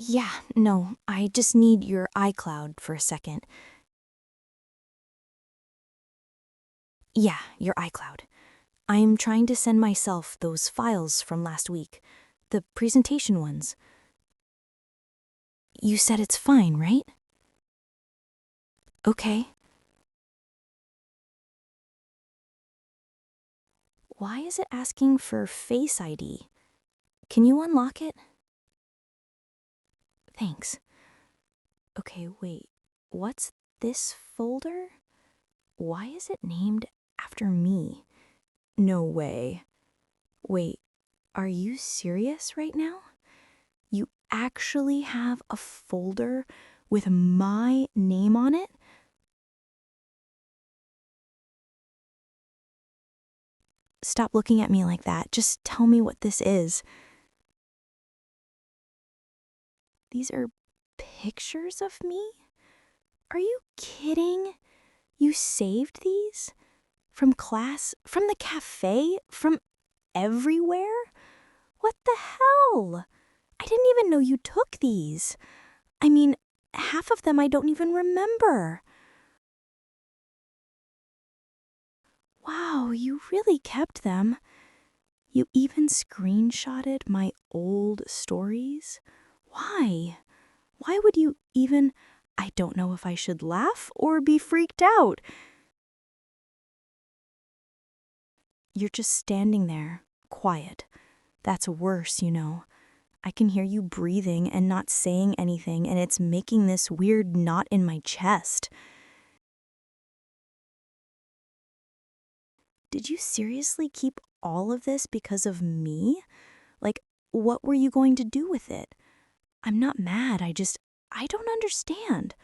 Yeah, no, I just need your iCloud for a second. Yeah, your iCloud. I'm trying to send myself those files from last week, the presentation ones. You said it's fine, right? Okay. Why is it asking for Face ID? Can you unlock it? Thanks. Okay, wait. What's this folder? Why is it named after me? No way. Wait, are you serious right now? You actually have a folder with my name on it? Stop looking at me like that. Just tell me what this is. These are pictures of me? Are you kidding? You saved these? From class? From the cafe? From everywhere? What the hell? I didn't even know you took these. I mean, half of them I don't even remember. Wow, you really kept them. You even screenshotted my old stories? Why? Why would you even... I don't know if I should laugh or be freaked out. You're just standing there, quiet. That's worse, you know. I can hear you breathing and not saying anything, and it's making this weird knot in my chest. Did you seriously keep all of this because of me? Like, what were you going to do with it? I'm not mad, I don't understand.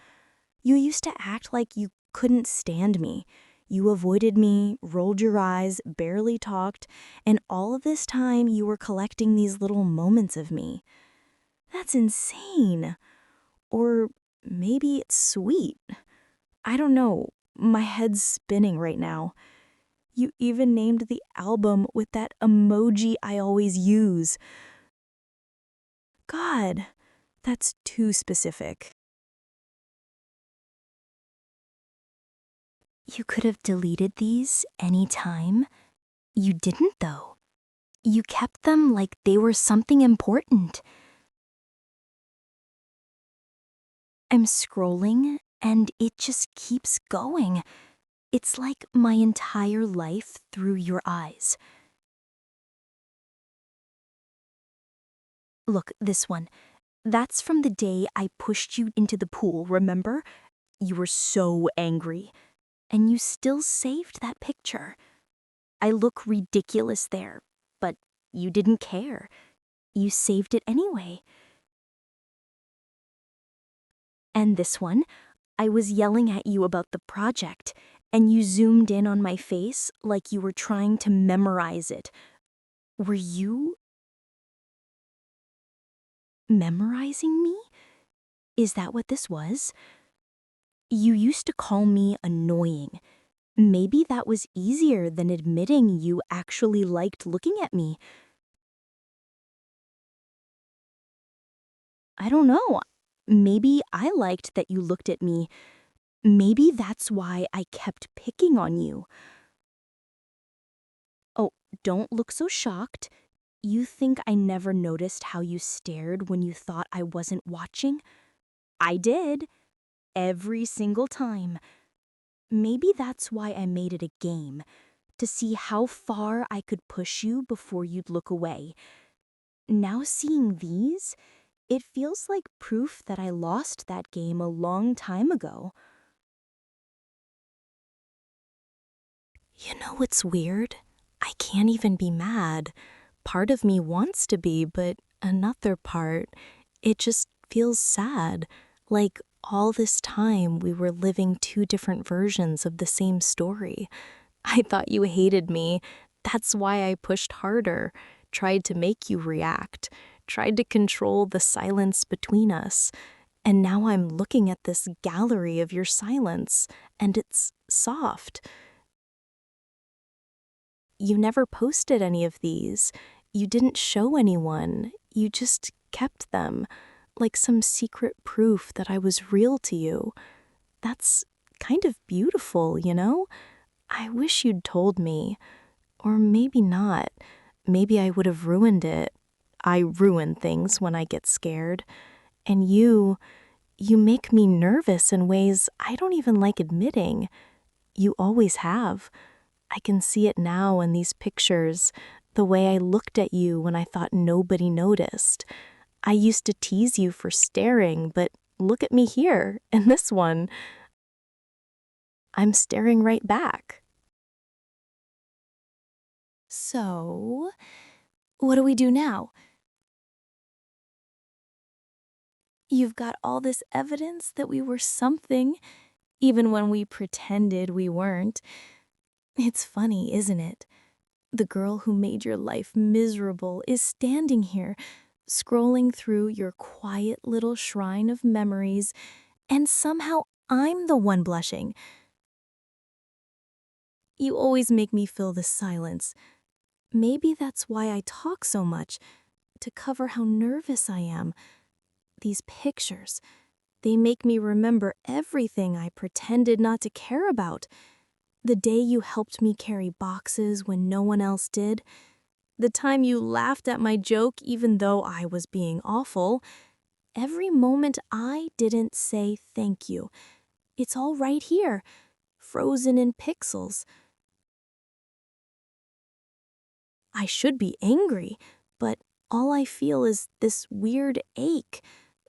You used to act like you couldn't stand me. You avoided me, rolled your eyes, barely talked, and all of this time you were collecting these little moments of me. That's insane. Or maybe it's sweet. I don't know. My head's spinning right now. You even named the album with that emoji I always use. God, that's too specific. You could have deleted these any time. You didn't, though. You kept them like they were something important. I'm scrolling, and it just keeps going. It's like my entire life through your eyes. Look, this one. That's from the day I pushed you into the pool, remember? You were so angry. And you still saved that picture. I look ridiculous there, but you didn't care. You saved it anyway. And this one, I was yelling at you about the project, and you zoomed in on my face like you were trying to memorize it. Were you memorizing me? Is that what this was? You used to call me annoying. Maybe that was easier than admitting you actually liked looking at me. I don't know. Maybe I liked that you looked at me. Maybe that's why I kept picking on you. Oh, don't look so shocked. You think I never noticed how you stared when you thought I wasn't watching? I did. Every single time. Maybe that's why I made it a game, to see how far I could push you before you'd look away. Now seeing these, it feels like proof that I lost that game a long time ago. You know what's weird? I can't even be mad. Part of me wants to be, but another part, it just feels sad. Like all this time we were living two different versions of the same story. I thought you hated me. That's why I pushed harder, tried to make you react, tried to control the silence between us. And now I'm looking at this gallery of your silence, and it's soft. You never posted any of these. You didn't show anyone. You just kept them. like some secret proof that I was real to you. That's kind of beautiful, you know? I wish you'd told me. Or maybe not. Maybe I would have ruined it. I ruin things when I get scared. And you make me nervous in ways I don't even like admitting. You always have. I can see it now in these pictures, the way I looked at you when I thought nobody noticed. I used to tease you for staring, but look at me here, in this one. I'm staring right back. So, what do we do now? You've got all this evidence that we were something, even when we pretended we weren't. It's funny, isn't it? The girl who made your life miserable is standing here, scrolling through your quiet little shrine of memories, and somehow I'm the one blushing. You always make me feel the silence. Maybe that's why I talk so much, to cover how nervous I am. These pictures, they make me remember everything I pretended not to care about. The day you helped me carry boxes when no one else did. The time you laughed at my joke even though I was being awful. Every moment I didn't say thank you. It's all right here, frozen in pixels. I should be angry, but all I feel is this weird ache.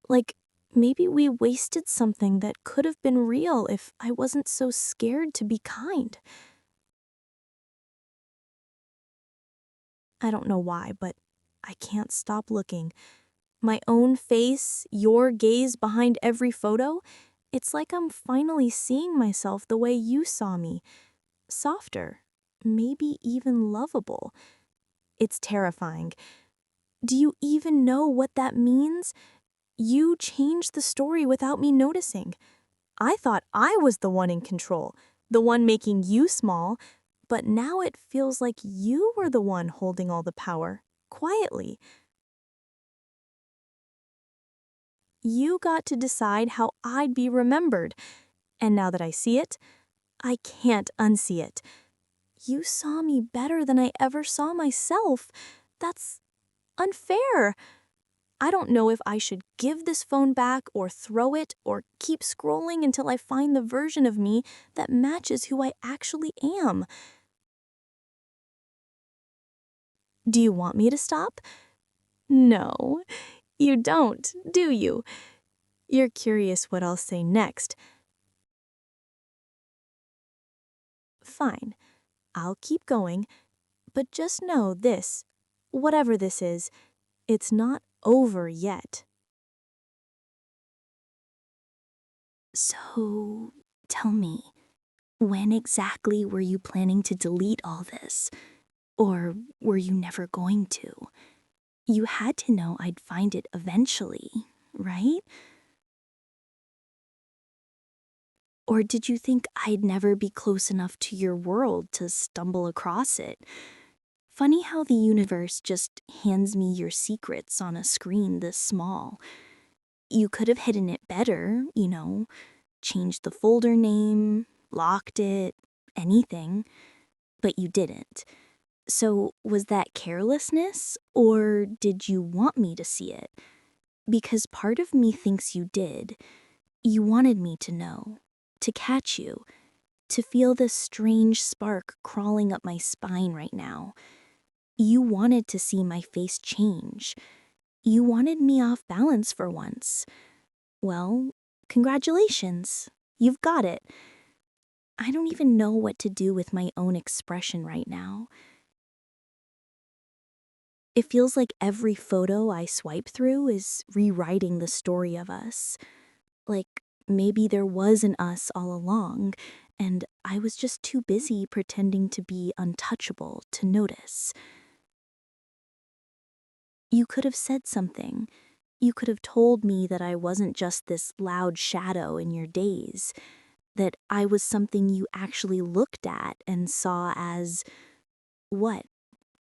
Like maybe we wasted something that could have been real if I wasn't so scared to be kind. I don't know why, but I can't stop looking. My own face, your gaze behind every photo, it's like I'm finally seeing myself the way you saw me. Softer, maybe even lovable. It's terrifying. Do you even know what that means? You changed the story without me noticing. I thought I was the one in control, the one making you small, but now it feels like you were the one holding all the power, quietly. You got to decide how I'd be remembered, and now that I see it, I can't unsee it. You saw me better than I ever saw myself. That's unfair. I don't know if I should give this phone back or throw it or keep scrolling until I find the version of me that matches who I actually am. Do you want me to stop? No, you don't, do you? You're curious what I'll say next. Fine, I'll keep going, but just know this, whatever this is, it's not over yet. So, tell me, when exactly were you planning to delete all this? Or were you never going to? You had to know I'd find it eventually, right? Or did you think I'd never be close enough to your world to stumble across it? Funny how the universe just hands me your secrets on a screen this small. You could have hidden it better, changed the folder name, locked it, anything, but you didn't. So was that carelessness, or did you want me to see it? Because part of me thinks you did. You wanted me to know, to catch you, to feel this strange spark crawling up my spine right now. You wanted to see my face change. You wanted me off balance for once. Well, congratulations. You've got it. I don't even know what to do with my own expression right now. It feels like every photo I swipe through is rewriting the story of us. Like maybe there was an us all along, and I was just too busy pretending to be untouchable to notice. You could have said something. You could have told me that I wasn't just this loud shadow in your days, that I was something you actually looked at and saw as, what,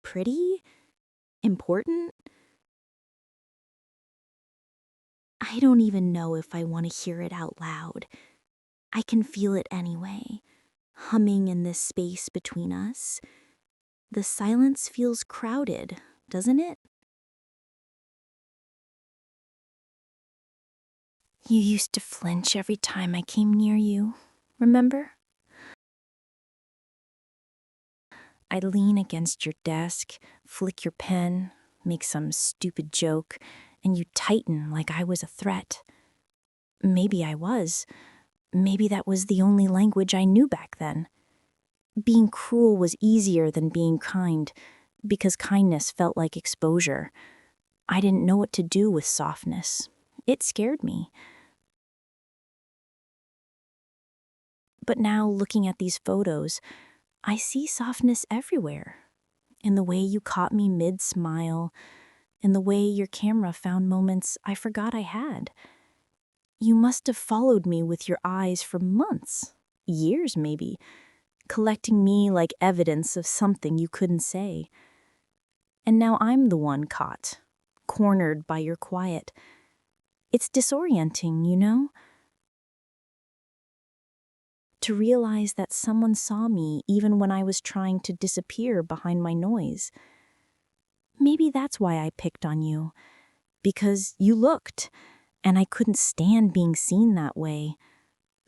pretty? Important? I don't even know if I want to hear it out loud. I can feel it anyway, humming in this space between us. The silence feels crowded, doesn't it? You used to flinch every time I came near you, remember? I'd lean against your desk, flick your pen, make some stupid joke, and you'd tighten like I was a threat. Maybe I was. Maybe that was the only language I knew back then. Being cruel was easier than being kind, because kindness felt like exposure. I didn't know what to do with softness. It scared me. But now, looking at these photos, I see softness everywhere. In the way you caught me mid-smile, in the way your camera found moments I forgot I had. You must have followed me with your eyes for months, years maybe, collecting me like evidence of something you couldn't say. And now I'm the one caught, cornered by your quiet. It's disorienting, you know? To realize that someone saw me even when I was trying to disappear behind my noise. Maybe that's why I picked on you. Because you looked, and I couldn't stand being seen that way.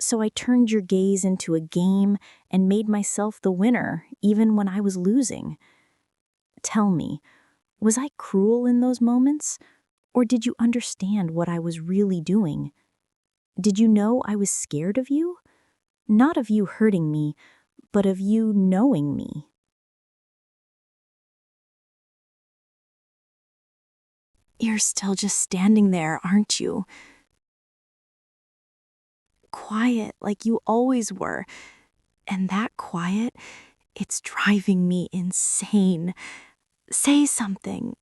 So I turned your gaze into a game and made myself the winner, even when I was losing. Tell me, was I cruel in those moments? Or did you understand what I was really doing? Did you know I was scared of you? Not of you hurting me, but of you knowing me. You're still just standing there, aren't you? Quiet like you always were. And that quiet, it's driving me insane. Say something.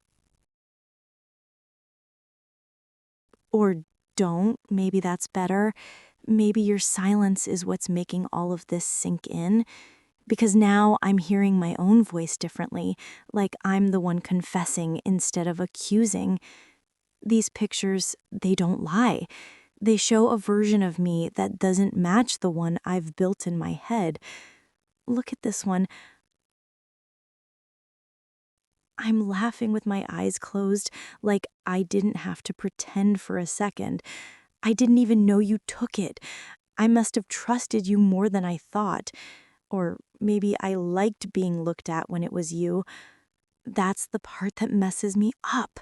Or don't. Maybe that's better. Maybe your silence is what's making all of this sink in. Because now I'm hearing my own voice differently, like I'm the one confessing instead of accusing. These pictures, they don't lie. They show a version of me that doesn't match the one I've built in my head. Look at this one. I'm laughing with my eyes closed, like I didn't have to pretend for a second. I didn't even know you took it. I must have trusted you more than I thought. Or maybe I liked being looked at when it was you. That's the part that messes me up.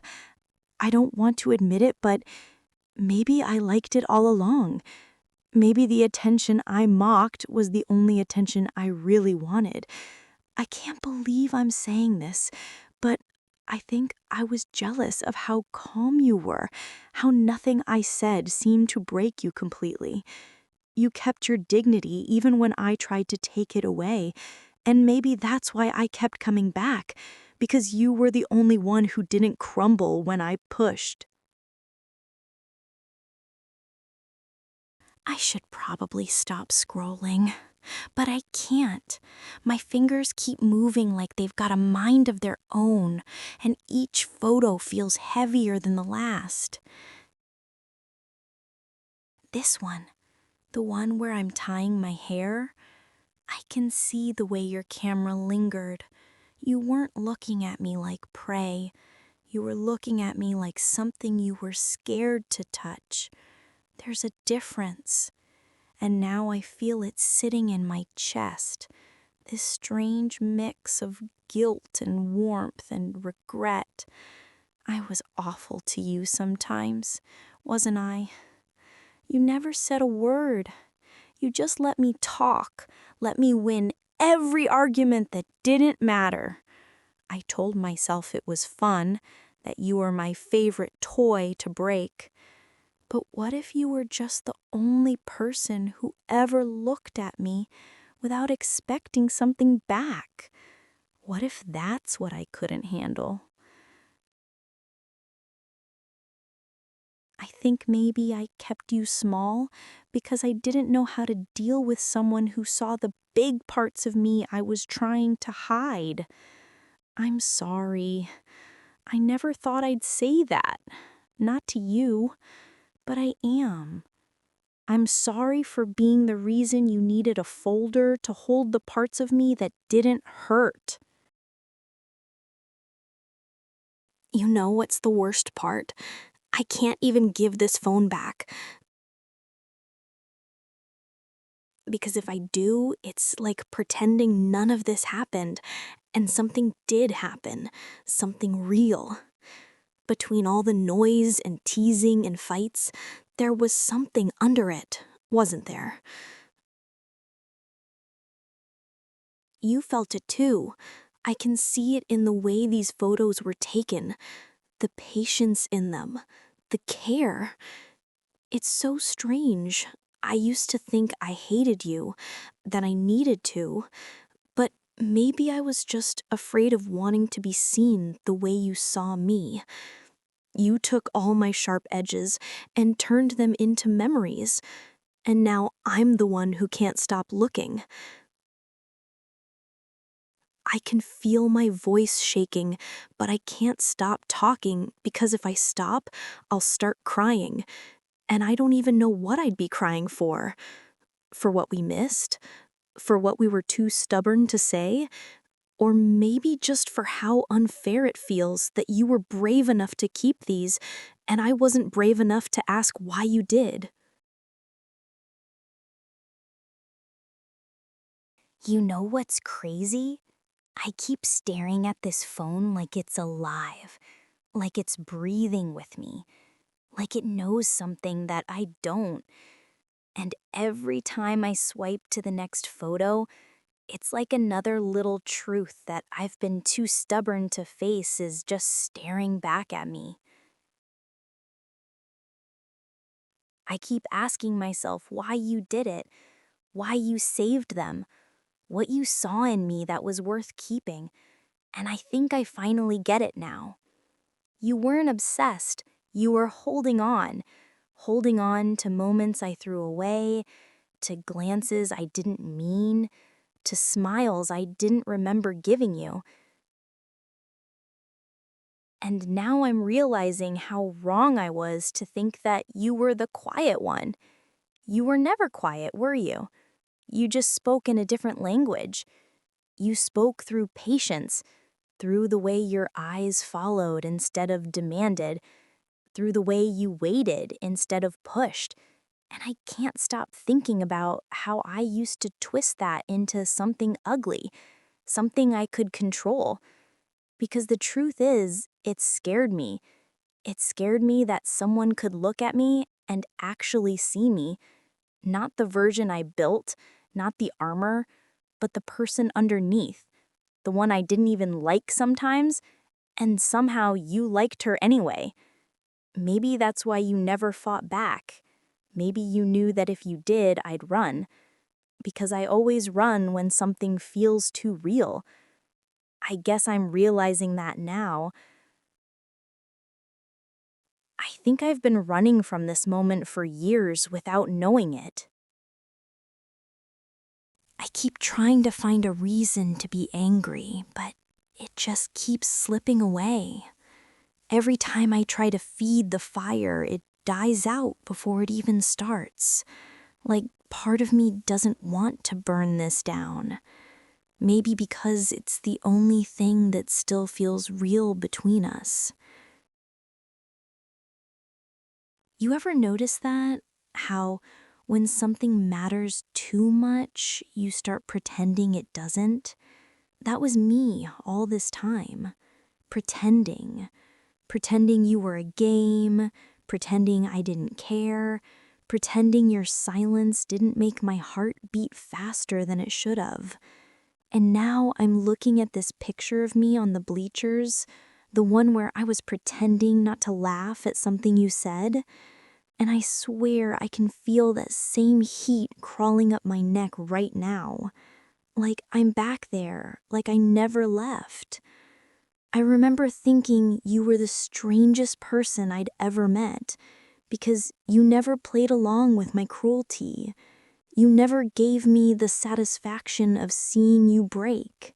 I don't want to admit it, but maybe I liked it all along. Maybe the attention I mocked was the only attention I really wanted. I can't believe I'm saying this, but I think I was jealous of how calm you were, how nothing I said seemed to break you completely. You kept your dignity even when I tried to take it away, and maybe that's why I kept coming back, because you were the only one who didn't crumble when I pushed. I should probably stop scrolling, but I can't. My fingers keep moving like they've got a mind of their own, and each photo feels heavier than the last. This one, the one where I'm tying my hair, I can see the way your camera lingered. You weren't looking at me like prey. You were looking at me like something you were scared to touch. There's a difference. And now I feel it sitting in my chest, this strange mix of guilt and warmth and regret. I was awful to you sometimes, wasn't I? You never said a word. You just let me talk, let me win every argument that didn't matter. I told myself it was fun, that you were my favorite toy to break. But what if you were just the only person who ever looked at me without expecting something back? What if that's what I couldn't handle? I think maybe I kept you small because I didn't know how to deal with someone who saw the big parts of me I was trying to hide. I'm sorry. I never thought I'd say that. Not to you. but I am. I'm sorry for being the reason you needed a folder to hold the parts of me that didn't hurt. You know what's the worst part? I can't even give this phone back. Because if I do, it's like pretending none of this happened, and something did happen, something real. Between all the noise and teasing and fights, there was something under it, wasn't there? You felt it too. I can see it in the way these photos were taken, the patience in them, the care. It's so strange. I used to think I hated you, that I needed to, but maybe I was just afraid of wanting to be seen the way you saw me. You took all my sharp edges and turned them into memories, and now I'm the one who can't stop looking. I can feel my voice shaking, but I can't stop talking because if I stop, I'll start crying, and I don't even know what I'd be crying for. For what we missed? For what we were too stubborn to say? Or maybe just for how unfair it feels that you were brave enough to keep these, and I wasn't brave enough to ask why you did. You know what's crazy? I keep staring at this phone like it's alive, like it's breathing with me, like it knows something that I don't. And every time I swipe to the next photo, it's like another little truth that I've been too stubborn to face is just staring back at me. I keep asking myself why you did it, why you saved them, what you saw in me that was worth keeping, and I think I finally get it now. You weren't obsessed, you were holding on to moments I threw away, to glances I didn't mean, to smiles I didn't remember giving you. And now I'm realizing how wrong I was to think that you were the quiet one. You were never quiet, were you? You just spoke in a different language. You spoke through patience, through the way your eyes followed instead of demanded, through the way you waited instead of pushed. And I can't stop thinking about how I used to twist that into something ugly, something I could control. Because the truth is, it scared me. It scared me that someone could look at me and actually see me, not the version I built, not the armor, but the person underneath, the one I didn't even like sometimes, and somehow you liked her anyway. Maybe that's why you never fought back. Maybe you knew that if you did, I'd run. Because I always run when something feels too real. I guess I'm realizing that now. I think I've been running from this moment for years without knowing it. I keep trying to find a reason to be angry, but it just keeps slipping away. Every time I try to feed the fire, it dies out before it even starts. Like part of me doesn't want to burn this down. Maybe because it's the only thing that still feels real between us. You ever notice that? How when something matters too much, you start pretending it doesn't? That was me all this time. Pretending. Pretending you were a game, pretending I didn't care, pretending your silence didn't make my heart beat faster than it should have. And now I'm looking at this picture of me on the bleachers, the one where I was pretending not to laugh at something you said, and I swear I can feel that same heat crawling up my neck right now. Like I'm back there, like I never left. I remember thinking you were the strangest person I'd ever met, because you never played along with my cruelty. You never gave me the satisfaction of seeing you break.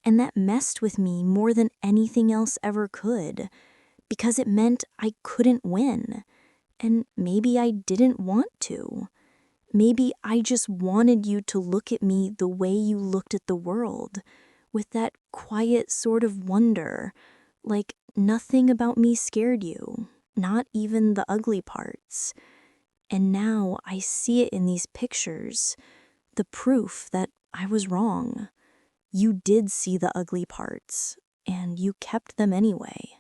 And that messed with me more than anything else ever could, because it meant I couldn't win. And maybe I didn't want to. Maybe I just wanted you to look at me the way you looked at the world, with that quiet sort of wonder, like nothing about me scared you, not even the ugly parts. And now I see it in these pictures, the proof that I was wrong. You did see the ugly parts, and you kept them anyway.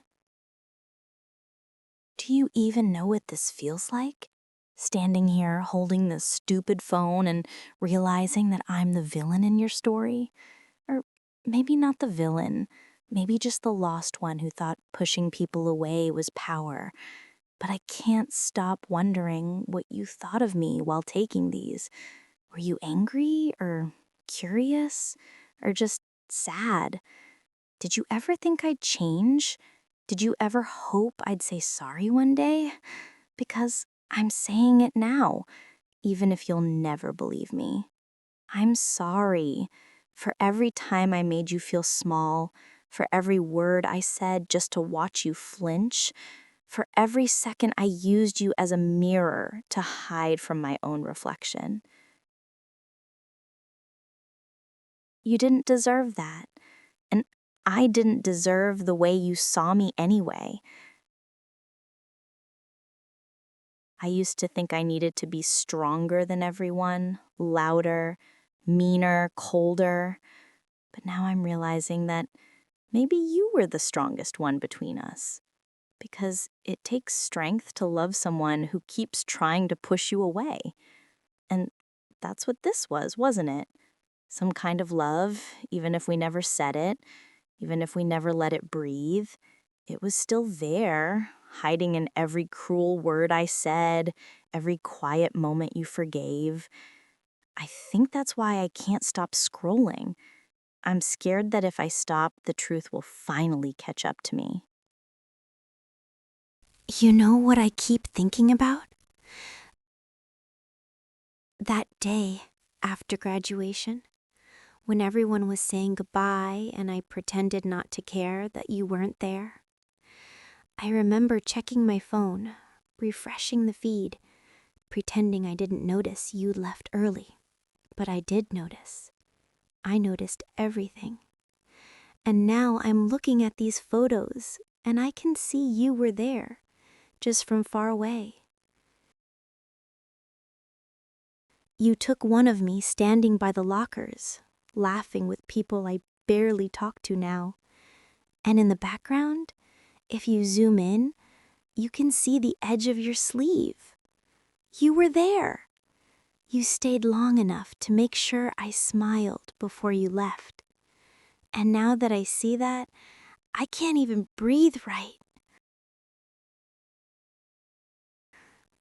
Do you even know what this feels like? Standing here holding this stupid phone and realizing that I'm the villain in your story? Or maybe not the villain, maybe just the lost one who thought pushing people away was power. But I can't stop wondering what you thought of me while taking these. Were you angry or curious or just sad? Did you ever think I'd change? Did you ever hope I'd say sorry one day? Because I'm saying it now, even if you'll never believe me. I'm sorry for every time I made you feel small, for every word I said just to watch you flinch, for every second I used you as a mirror to hide from my own reflection. You didn't deserve that, and I didn't deserve the way you saw me anyway. I used to think I needed to be stronger than everyone, louder, meaner, colder. But now I'm realizing that maybe you were the strongest one between us. Because it takes strength to love someone who keeps trying to push you away. And that's what this was, wasn't it? Some kind of love, even if we never said it, even if we never let it breathe. It was still there, hiding in every cruel word I said, every quiet moment you forgave. I think that's why I can't stop scrolling. I'm scared that if I stop, the truth will finally catch up to me. You know what I keep thinking about? That day after graduation, when everyone was saying goodbye and I pretended not to care that you weren't there. I remember checking my phone, refreshing the feed, pretending I didn't notice you left early. But I did notice. I noticed everything. And now I'm looking at these photos and I can see you were there, just from far away. You took one of me standing by the lockers, laughing with people I barely talk to now. And in the background, if you zoom in, you can see the edge of your sleeve. You were there. You stayed long enough to make sure I smiled before you left. And now that I see that, I can't even breathe right.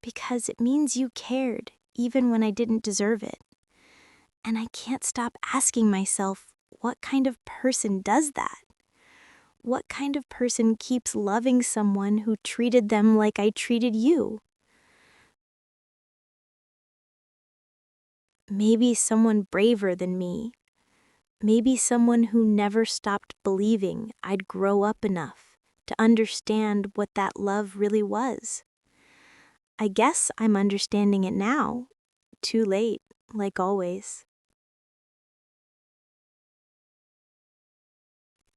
Because it means you cared, even when I didn't deserve it. And I can't stop asking myself, what kind of person does that? What kind of person keeps loving someone who treated them like I treated you? Maybe someone braver than me. Maybe someone who never stopped believing I'd grow up enough to understand what that love really was. I guess I'm understanding it now. Too late, like always.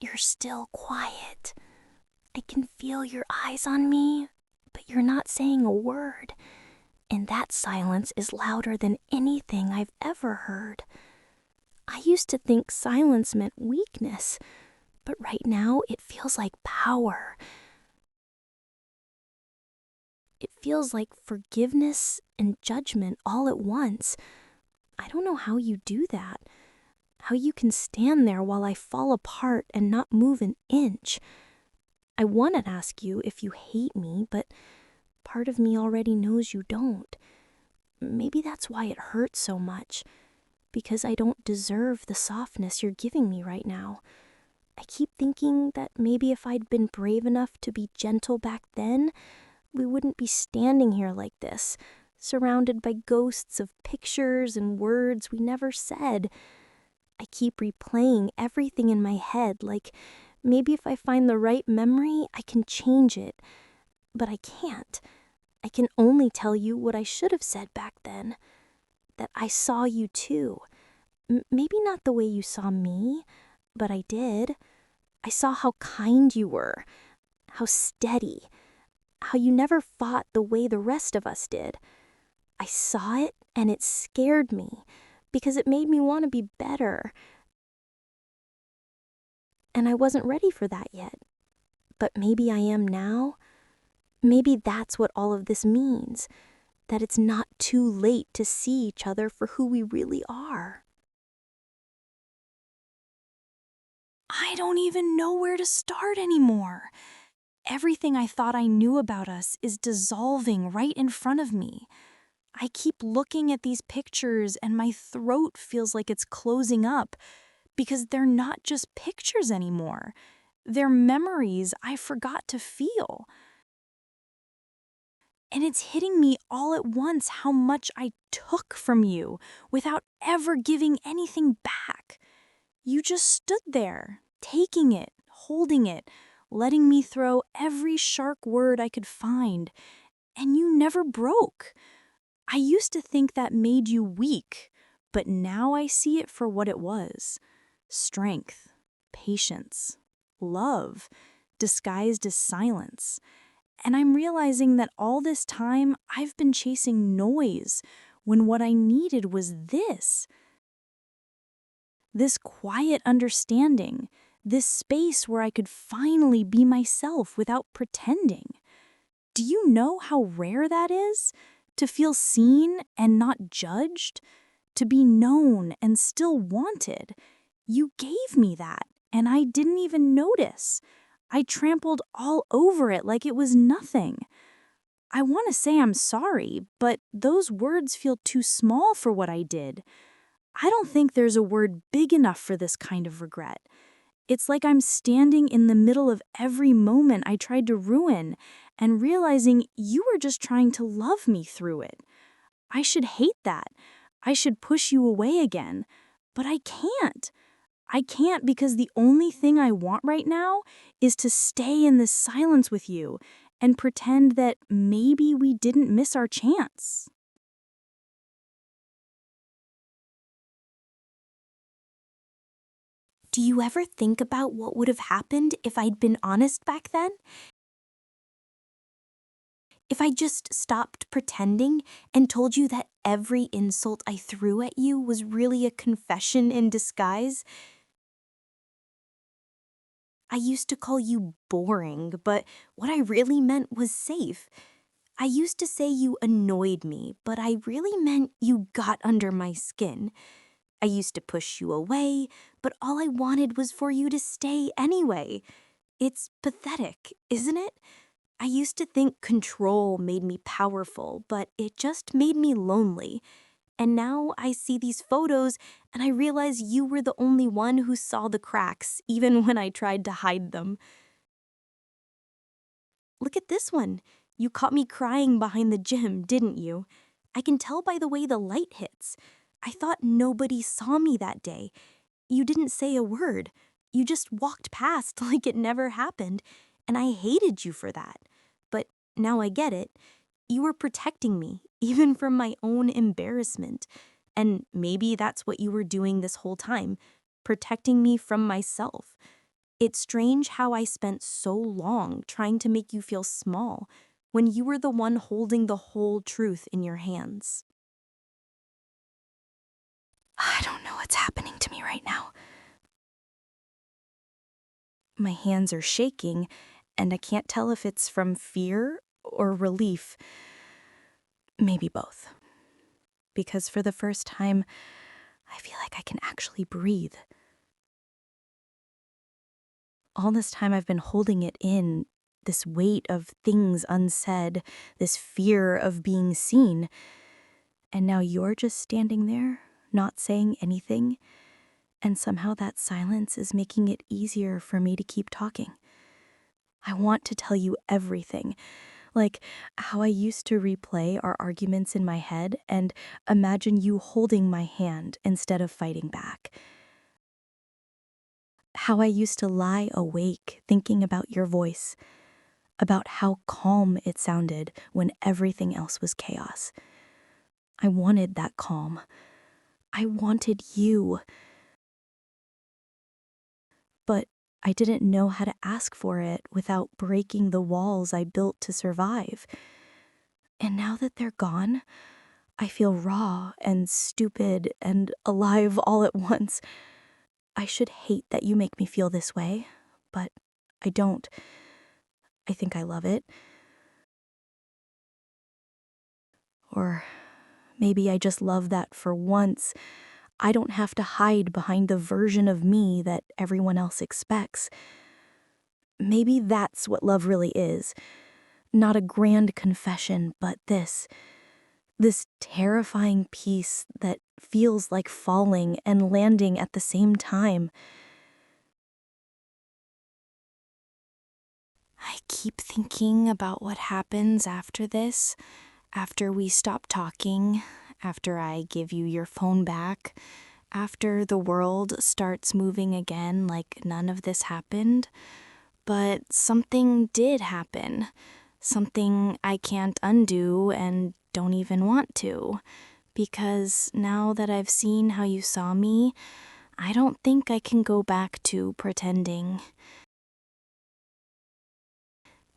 You're still quiet. I can feel your eyes on me, but you're not saying a word. And that silence is louder than anything I've ever heard. I used to think silence meant weakness, but right now it feels like power. It feels like forgiveness and judgment all at once. I don't know how you do that. How you can stand there while I fall apart and not move an inch. I want to ask you if you hate me, but part of me already knows you don't. Maybe that's why it hurts so much, because I don't deserve the softness you're giving me right now. I keep thinking that maybe if I'd been brave enough to be gentle back then, we wouldn't be standing here like this, surrounded by ghosts of pictures and words we never said. I keep replaying everything in my head like Maybe if I find the right memory, I can change it. But I can't. I can only tell you what I should have said back then. That I saw you too. Maybe not the way you saw me, but I did. I saw how kind you were, how steady, how you never fought the way the rest of us did. I saw it and it scared me because it made me want to be better. And I wasn't ready for that yet. But maybe I am now. Maybe that's what all of this means, that it's not too late to see each other for who we really are. I don't even know where to start anymore. Everything I thought I knew about us is dissolving right in front of me. I keep looking at these pictures and my throat feels like it's closing up because they're not just pictures anymore. They're memories I forgot to feel. And it's hitting me all at once how much I took from you without ever giving anything back. You just stood there, taking it, holding it, letting me throw every sharp word I could find, and you never broke. I used to think that made you weak, but now I see it for what it was. Strength, patience, love, disguised as silence. And I'm realizing that all this time I've been chasing noise when what I needed was this quiet understanding, this space where I could finally be myself without pretending. Do you know how rare that is? To feel seen and not judged? To be known and still wanted? You gave me that, and I didn't even notice. I trampled all over it like it was nothing. I want to say I'm sorry, but those words feel too small for what I did. I don't think there's a word big enough for this kind of regret. It's like I'm standing in the middle of every moment I tried to ruin and realizing you were just trying to love me through it. I should hate that. I should push you away again. But I can't. I can't because the only thing I want right now is to stay in this silence with you and pretend that maybe we didn't miss our chance. Do you ever think about what would have happened if I'd been honest back then? If I just stopped pretending and told you that every insult I threw at you was really a confession in disguise? I used to call you boring, but what I really meant was safe. I used to say you annoyed me, but I really meant you got under my skin. I used to push you away, but all I wanted was for you to stay anyway. It's pathetic, isn't it? I used to think control made me powerful, but it just made me lonely. And now I see these photos and I realize you were the only one who saw the cracks, even when I tried to hide them. Look at this one. You caught me crying behind the gym, didn't you? I can tell by the way the light hits. I thought nobody saw me that day. You didn't say a word. You just walked past like it never happened, and I hated you for that. But now I get it. You were protecting me, even from my own embarrassment. And maybe that's what you were doing this whole time, protecting me from myself. It's strange how I spent so long trying to make you feel small when you were the one holding the whole truth in your hands. I don't know what's happening to me right now. My hands are shaking, and I can't tell if it's from fear or relief. Maybe both. Because for the first time, I feel like I can actually breathe. All this time I've been holding it in, this weight of things unsaid, this fear of being seen. And now you're just standing there, not saying anything, and somehow that silence is making it easier for me to keep talking. I want to tell you everything, like how I used to replay our arguments in my head and imagine you holding my hand instead of fighting back. how I used to lie awake thinking about your voice, about how calm it sounded when everything else was chaos. I wanted that calm. I wanted you, but I didn't know how to ask for it without breaking the walls I built to survive. And now that they're gone, I feel raw and stupid and alive all at once. I should hate that you make me feel this way, but I don't. I think I love it. Or maybe I just love that for once I don't have to hide behind the version of me that everyone else expects. Maybe that's what love really is. Not a grand confession, but this terrifying peace that feels like falling and landing at the same time. I keep thinking about what happens after this, after we stop talking, after I give you your phone back, after the world starts moving again like none of this happened. But something did happen. Something I can't undo and don't even want to. Because now that I've seen how you saw me, I don't think I can go back to pretending.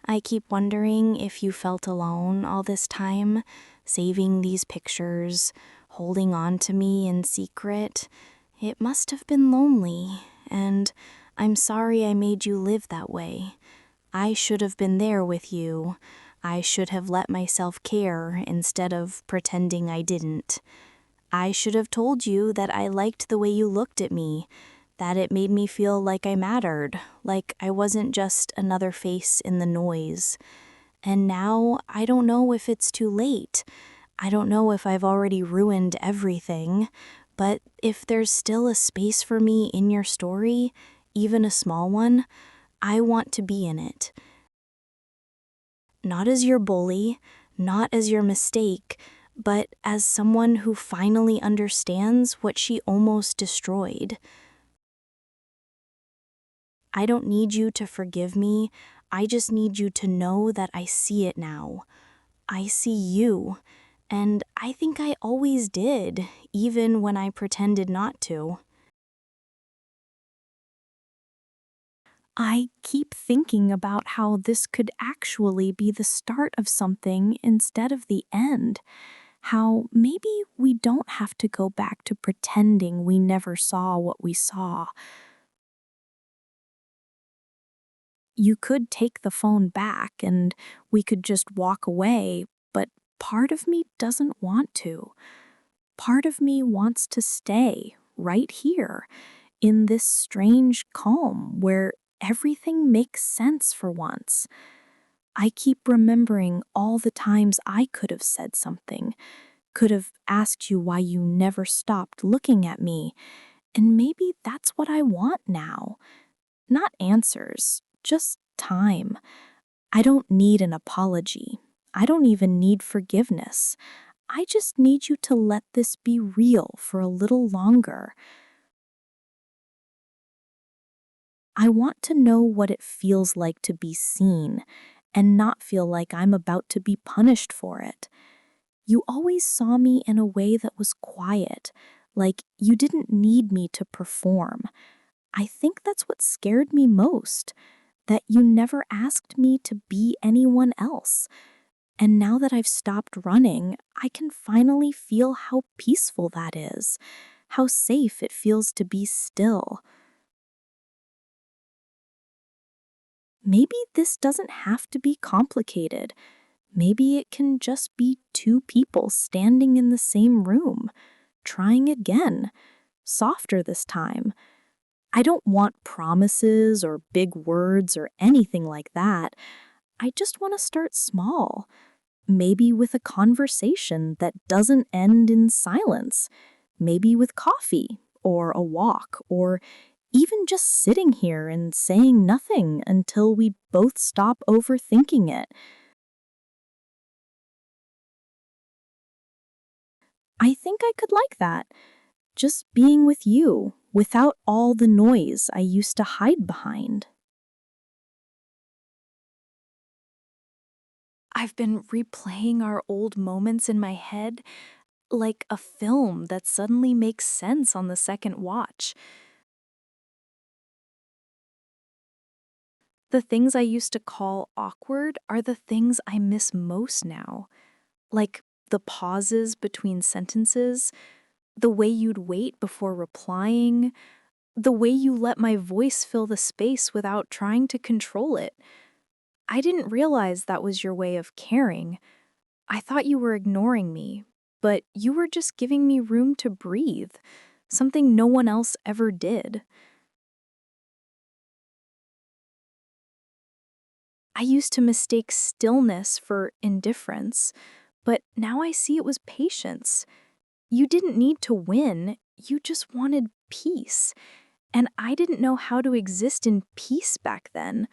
I keep wondering if you felt alone all this time, saving these pictures, holding on to me in secret. It must have been lonely, and I'm sorry I made you live that way. I should have been there with you. I should have let myself care instead of pretending I didn't. I should have told you that I liked the way you looked at me, that it made me feel like I mattered, like I wasn't just another face in the noise. And now I don't know if it's too late. I don't know if I've already ruined everything, but if there's still a space for me in your story, even a small one, I want to be in it. Not as your bully, not as your mistake, but as someone who finally understands what she almost destroyed. I don't need you to forgive me. I just need you to know that I see it now. I see you. And I think I always did, even when I pretended not to. I keep thinking about how this could actually be the start of something instead of the end. How maybe we don't have to go back to pretending we never saw what we saw. You could take the phone back and we could just walk away, but part of me doesn't want to. Part of me wants to stay right here in this strange calm where everything makes sense for once. I keep remembering all the times I could have said something, could have asked you why you never stopped looking at me, and maybe that's what I want now. Not answers, just time. I don't need an apology. I don't even need forgiveness. I just need you to let this be real for a little longer. I want to know what it feels like to be seen and not feel like I'm about to be punished for it. You always saw me in a way that was quiet, like you didn't need me to perform. I think that's what scared me most, that you never asked me to be anyone else. And now that I've stopped running, I can finally feel how peaceful that is, how safe it feels to be still. Maybe this doesn't have to be complicated. Maybe it can just be two people standing in the same room, trying again, softer this time. I don't want promises or big words or anything like that. I just want to start small, maybe with a conversation that doesn't end in silence, maybe with coffee or a walk or even just sitting here and saying nothing until we both stop overthinking it. I think I could like that. Just being with you, without all the noise I used to hide behind. I've been replaying our old moments in my head like a film that suddenly makes sense on the second watch. The things I used to call awkward are the things I miss most now, like the pauses between sentences, the way you'd wait before replying, the way you let my voice fill the space without trying to control it. I didn't realize that was your way of caring. I thought you were ignoring me, but you were just giving me room to breathe, something no one else ever did. I used to mistake stillness for indifference, but now I see it was patience. You didn't need to win, you just wanted peace. And I didn't know how to exist in peace back then.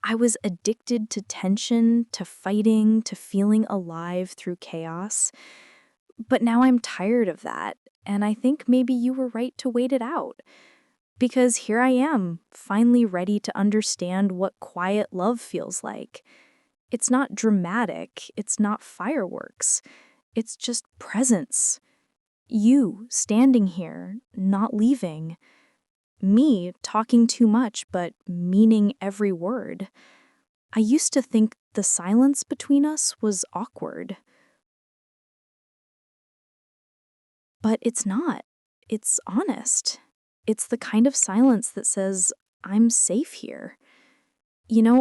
I was addicted to tension, to fighting, to feeling alive through chaos. But now I'm tired of that, and I think maybe you were right to wait it out. Because here I am, finally ready to understand what quiet love feels like. It's not dramatic, it's not fireworks, it's just presence. You standing here, not leaving. Me talking too much but meaning every word. I used to think the silence between us was awkward. But it's not. It's honest. It's the kind of silence that says, I'm safe here.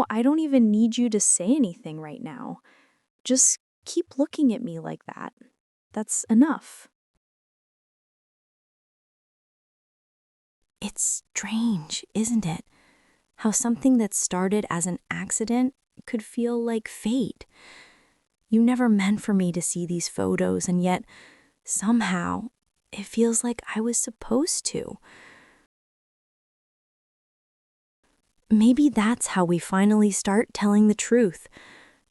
I don't even need you to say anything right now. Just keep looking at me like that. That's enough. It's strange, isn't it? How something that started as an accident could feel like fate. You never meant for me to see these photos, and yet, somehow, it feels like I was supposed to. Maybe that's how we finally start telling the truth.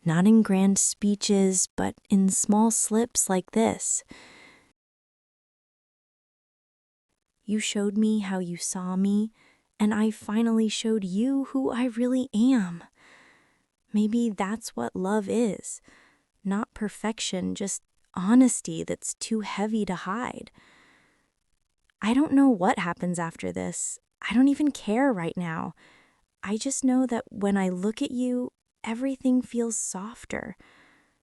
Not in grand speeches, but in small slips like this. You showed me how you saw me, and I finally showed you who I really am. Maybe that's what love is. Not perfection, just honesty that's too heavy to hide. I don't know what happens after this. I don't even care right now. I just know that when I look at you, everything feels softer.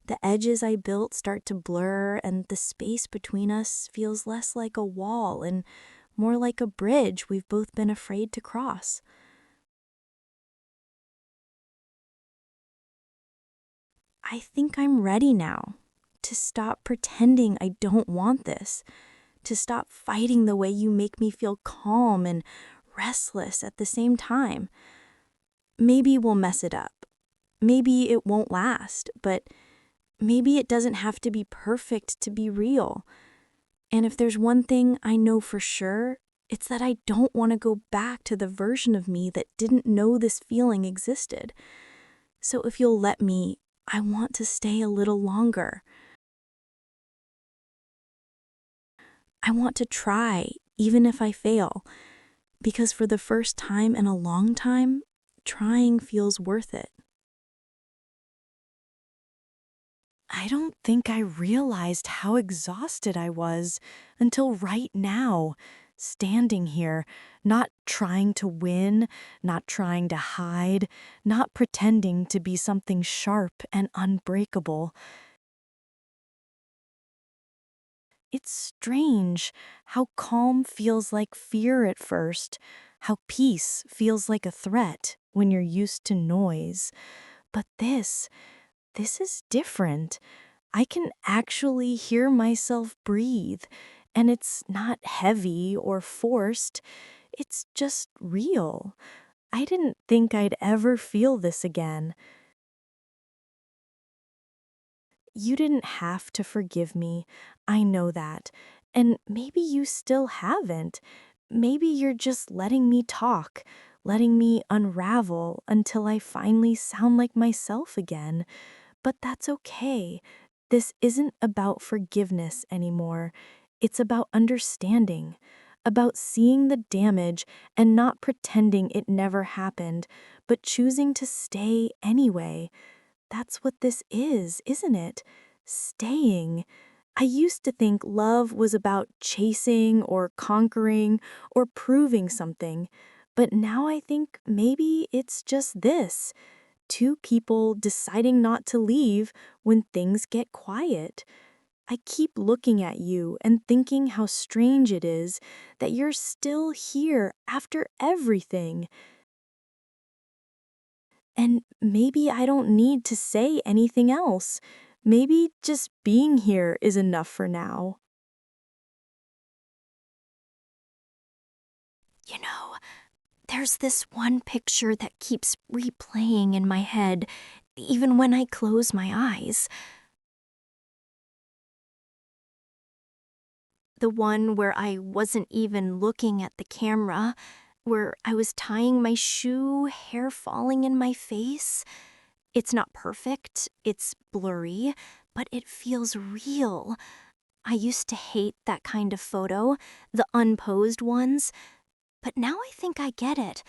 The edges I built start to blur, and the space between us feels less like a wall and more like a bridge we've both been afraid to cross. I think I'm ready now to stop pretending I don't want this, to stop fighting the way you make me feel calm and restless at the same time. Maybe we'll mess it up. Maybe it won't last, but maybe it doesn't have to be perfect to be real. And if there's one thing I know for sure, it's that I don't want to go back to the version of me that didn't know this feeling existed. So if you'll let me, I want to stay a little longer. I want to try, even if I fail, because for the first time in a long time, trying feels worth it. I don't think I realized how exhausted I was until right now, standing here, not trying to win, not trying to hide, not pretending to be something sharp and unbreakable. It's strange how calm feels like fear at first, how peace feels like a threat when you're used to noise. But this is different. I can actually hear myself breathe, and it's not heavy or forced. It's just real. I didn't think I'd ever feel this again. You didn't have to forgive me. I know that. And maybe you still haven't. Maybe you're just letting me talk, letting me unravel until I finally sound like myself again. But that's okay. This isn't about forgiveness anymore. It's about understanding, about seeing the damage and not pretending it never happened, but choosing to stay anyway. That's what this is, isn't it? Staying. I used to think love was about chasing or conquering or proving something, but now I think maybe it's just this: two people deciding not to leave when things get quiet. I keep looking at you and thinking how strange it is that you're still here after everything. And maybe I don't need to say anything else. Maybe just being here is enough for now. You know, there's this one picture that keeps replaying in my head, even when I close my eyes. The one where I wasn't even looking at the camera, where I was tying my shoe, hair falling in my face. It's not perfect, it's blurry, but it feels real. I used to hate that kind of photo, the unposed ones, but now I think I get it.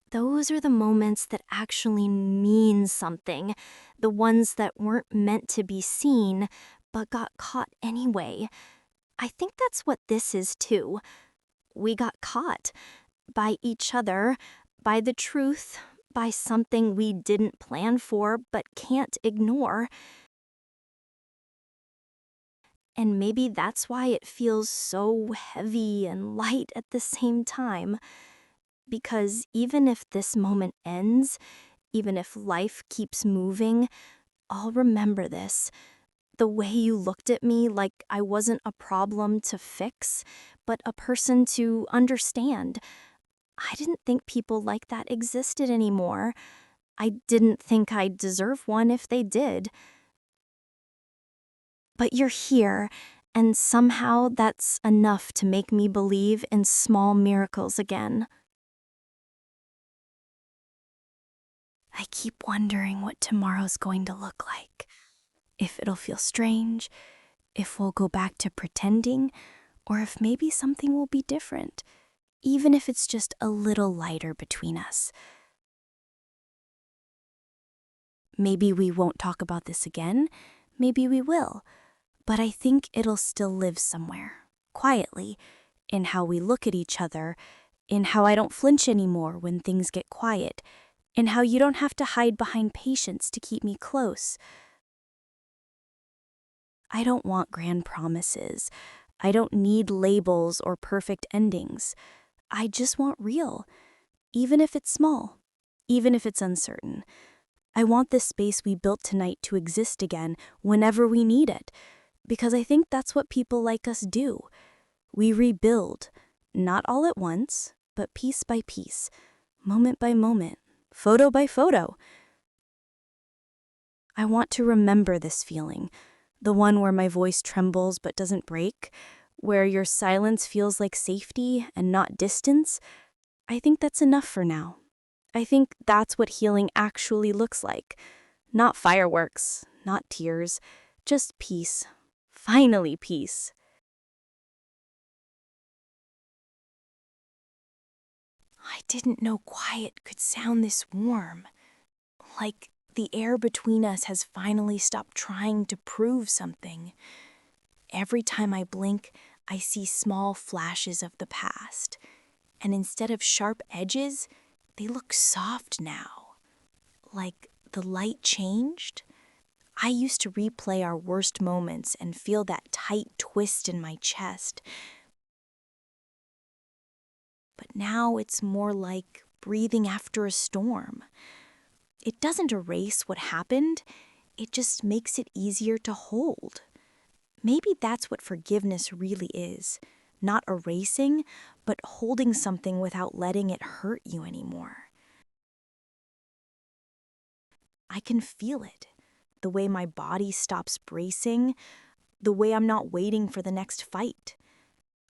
Those are the moments that actually mean something, the ones that weren't meant to be seen, but got caught anyway. I think that's what this is too. We got caught by each other, by the truth, by something we didn't plan for but can't ignore. And maybe that's why it feels so heavy and light at the same time. Because even if this moment ends, even if life keeps moving, I'll remember this. The way you looked at me like I wasn't a problem to fix, but a person to understand. I didn't think people like that existed anymore. I didn't think I'd deserve one if they did. But you're here, and somehow that's enough to make me believe in small miracles again. I keep wondering what tomorrow's going to look like. If it'll feel strange, if we'll go back to pretending, or if maybe something will be different, even if it's just a little lighter between us. Maybe we won't talk about this again, maybe we will, but I think it'll still live somewhere, quietly, in how we look at each other, in how I don't flinch anymore when things get quiet, in how you don't have to hide behind patience to keep me close. I don't want grand promises. I don't need labels or perfect endings. I just want real, even if it's small, even if it's uncertain. I want this space we built tonight to exist again whenever we need it, because I think that's what people like us do. We rebuild, not all at once, but piece by piece, moment by moment, photo by photo. I want to remember this feeling, the one where my voice trembles but doesn't break, where your silence feels like safety and not distance. I think that's enough for now. I think that's what healing actually looks like. Not fireworks, not tears, just peace. Finally, peace. I didn't know quiet could sound this warm. Like the air between us has finally stopped trying to prove something. Every time I blink, I see small flashes of the past. And instead of sharp edges, they look soft now. Like the light changed. I used to replay our worst moments and feel that tight twist in my chest. But now it's more like breathing after a storm. It doesn't erase what happened, it just makes it easier to hold. Maybe that's what forgiveness really is. Not erasing, but holding something without letting it hurt you anymore. I can feel it. The way my body stops bracing, the way I'm not waiting for the next fight.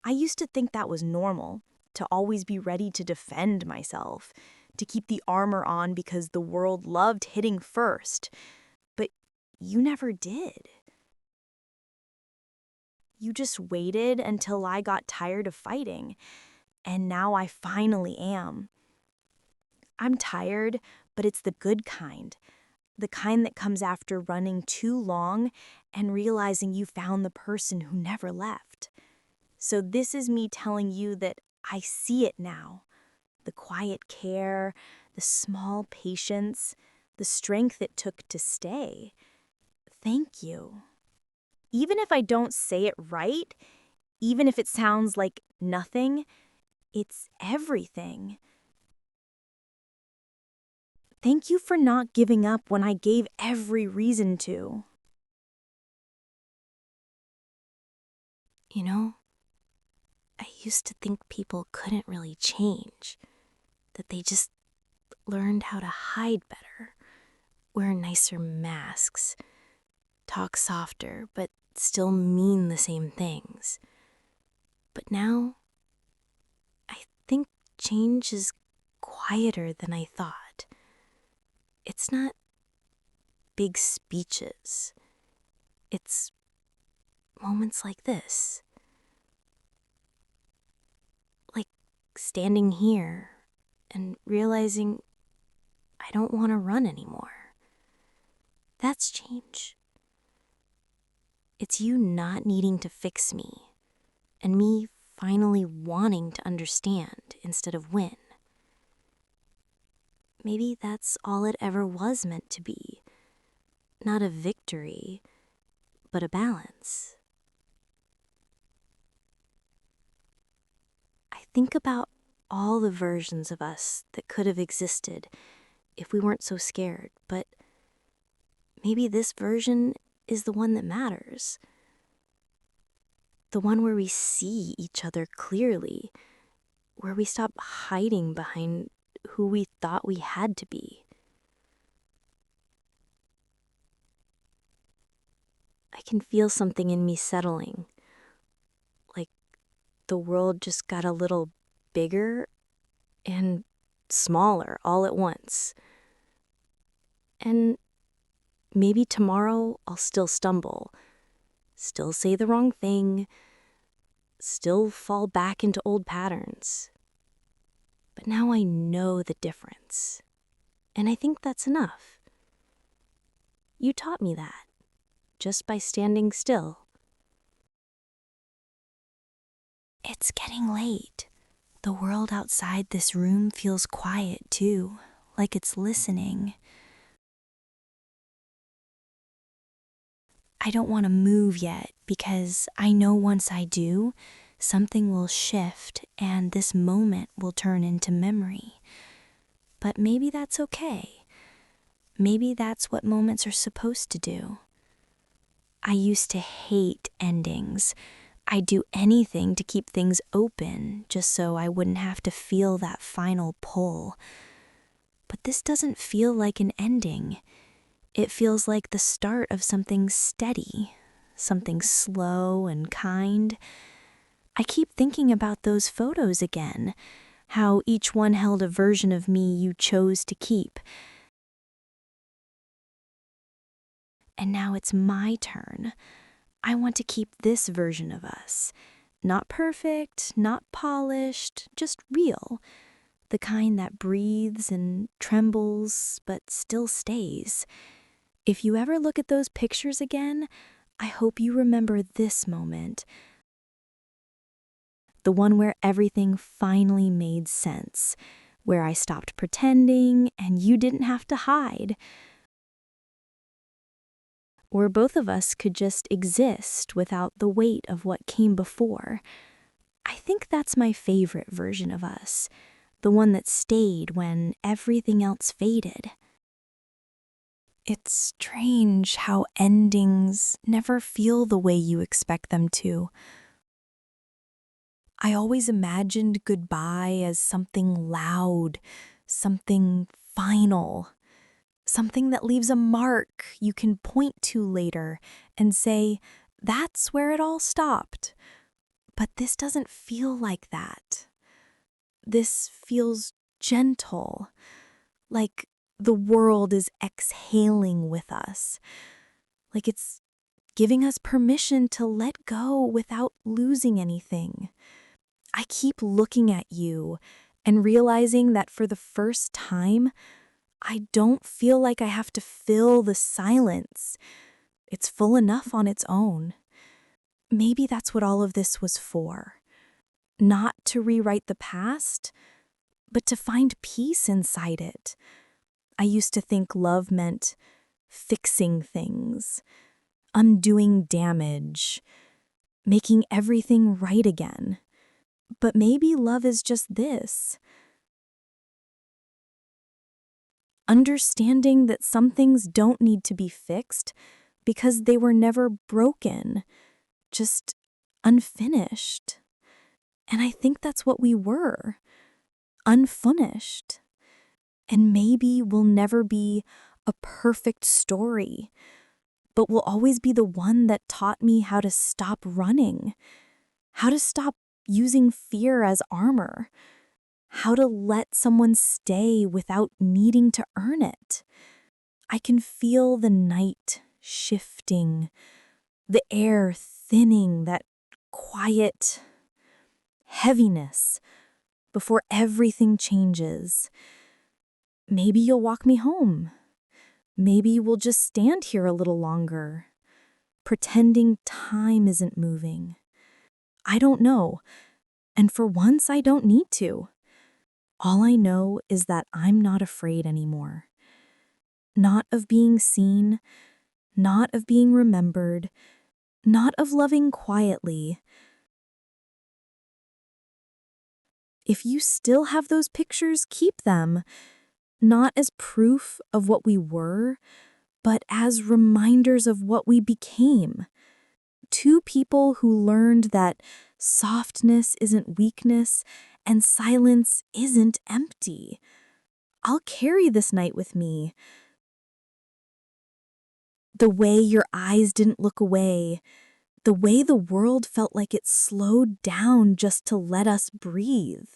I used to think that was normal, to always be ready to defend myself, to keep the armor on because the world loved hitting first. But you never did. You just waited until I got tired of fighting, and now I finally am. I'm tired, but it's the good kind. The kind that comes after running too long and realizing you found the person who never left. So this is me telling you that I see it now. The quiet care, the small patience, the strength it took to stay. Thank you. Even if I don't say it right, even if it sounds like nothing, it's everything. Thank you for not giving up when I gave every reason to. You know, I used to think people couldn't really change, that they just learned how to hide better, wear nicer masks, talk softer, but still mean the same things. But now, I think change is quieter than I thought. It's not big speeches. It's moments like this. Like standing here and realizing I don't want to run anymore. That's change. It's you not needing to fix me, and me finally wanting to understand instead of win. Maybe that's all it ever was meant to be. Not a victory, but a balance. I think about all the versions of us that could have existed if we weren't so scared, but maybe this version is the one that matters. The one where we see each other clearly, where we stop hiding behind who we thought we had to be. I can feel something in me settling, like the world just got a little bigger and smaller all at once. And maybe tomorrow I'll still stumble, still say the wrong thing, still fall back into old patterns. But now I know the difference, and I think that's enough. You taught me that, just by standing still. It's getting late. The world outside this room feels quiet too, like it's listening. I don't want to move yet because I know once I do, something will shift and this moment will turn into memory. But maybe that's okay. Maybe that's what moments are supposed to do. I used to hate endings. I'd do anything to keep things open just so I wouldn't have to feel that final pull. But this doesn't feel like an ending. It feels like the start of something steady, something slow and kind. I keep thinking about those photos again, how each one held a version of me you chose to keep. And now it's my turn. I want to keep this version of us. Not perfect, not polished, just real. The kind that breathes and trembles, but still stays. If you ever look at those pictures again, I hope you remember this moment. The one where everything finally made sense, where I stopped pretending and you didn't have to hide. Where both of us could just exist without the weight of what came before. I think that's my favorite version of us, the one that stayed when everything else faded. It's strange how endings never feel the way you expect them to. I always imagined goodbye as something loud, something final, something that leaves a mark you can point to later and say, that's where it all stopped. But this doesn't feel like that. This feels gentle, like the world is exhaling with us, like it's giving us permission to let go without losing anything. I keep looking at you and realizing that for the first time, I don't feel like I have to fill the silence. It's full enough on its own. Maybe that's what all of this was for. Not to rewrite the past, but to find peace inside it. I used to think love meant fixing things, undoing damage, making everything right again. But maybe love is just this: understanding that some things don't need to be fixed because they were never broken, just unfinished. And I think that's what we were, unfinished. And maybe we'll never be a perfect story, but will always be the one that taught me how to stop running, how to stop using fear as armor, how to let someone stay without needing to earn it. I can feel the night shifting, the air thinning, that quiet heaviness before everything changes. Maybe you'll walk me home. Maybe we'll just stand here a little longer, pretending time isn't moving. I don't know, and for once I don't need to. All I know is that I'm not afraid anymore. Not of being seen, not of being remembered, not of loving quietly. If you still have those pictures, keep them, not as proof of what we were, but as reminders of what we became. Two people who learned that softness isn't weakness and silence isn't empty. I'll carry this night with me. The way your eyes didn't look away, the way the world felt like it slowed down just to let us breathe.